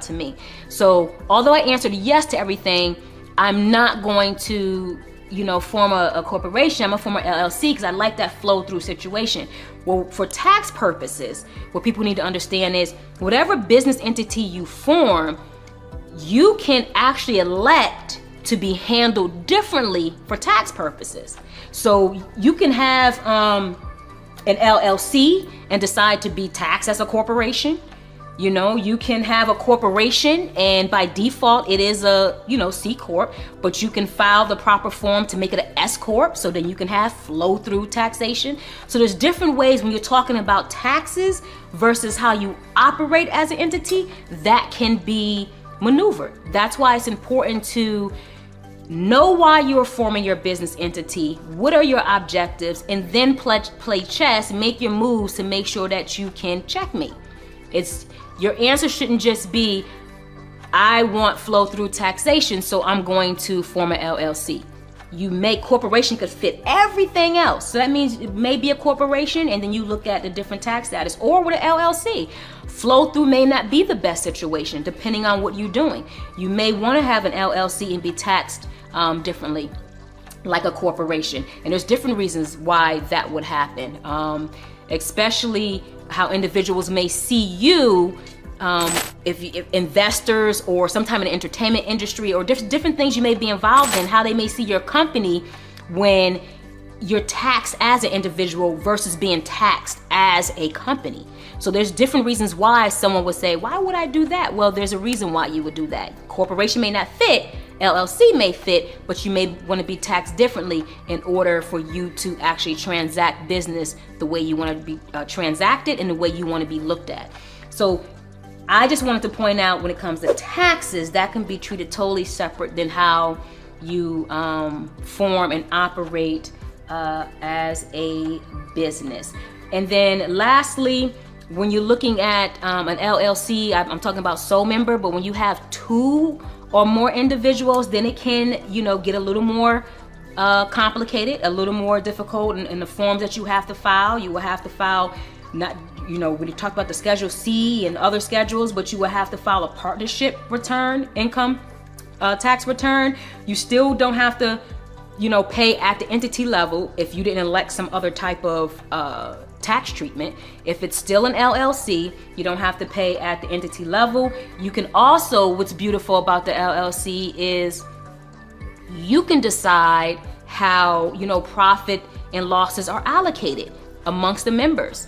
to me. So although I answered yes to everything, I'm not going to, form a corporation. I'm gonna form an LLC because I like that flow through situation. Well, for tax purposes, what people need to understand is whatever business entity you form, you can actually elect to be handled differently for tax purposes. So you can have an LLC and decide to be taxed as a corporation. You can have a corporation and by default it is a, C Corp, but you can file the proper form to make it an S Corp, so then you can have flow through taxation. So there's different ways when you're talking about taxes versus how you operate as an entity that can be maneuvered. That's why it's important to know why you're forming your business entity, what are your objectives, and then play chess, make your moves to make sure that you can checkmate. Your answer shouldn't just be, I want flow through taxation, so I'm going to form an LLC. Corporation could fit everything else. So that means it may be a corporation and then you look at the different tax status, or with an LLC. Flow through may not be the best situation depending on what you're doing. You may want to have an LLC and be taxed differently like a corporation. And there's different reasons why that would happen. Especially how individuals may see you, if investors or sometime in the entertainment industry or different things you may be involved in, how they may see your company when you're taxed as an individual versus being taxed as a company. So there's different reasons why someone would say, why would I do that? Well, there's a reason why you would do that. Corporation may not fit, LLC may fit, but you may want to be taxed differently in order for you to actually transact business the way you want to be transacted and the way you want to be looked at. So I just wanted to point out, when it comes to taxes, that can be treated totally separate than how you form and operate as a business. And then lastly, when you're looking at an LLC, I'm talking about sole member, but when you have 2 or more individuals, then it can, get a little more complicated, a little more difficult in the forms that you have to file. You will have to file, not, when you talk about the Schedule C and other schedules, but you will have to file a partnership return, income tax return. You still don't have to, pay at the entity level if you didn't elect some other type of tax treatment. If it's still an LLC, you don't have to pay at the entity level. You can also, what's beautiful about the LLC is you can decide how, profit and losses are allocated amongst the members.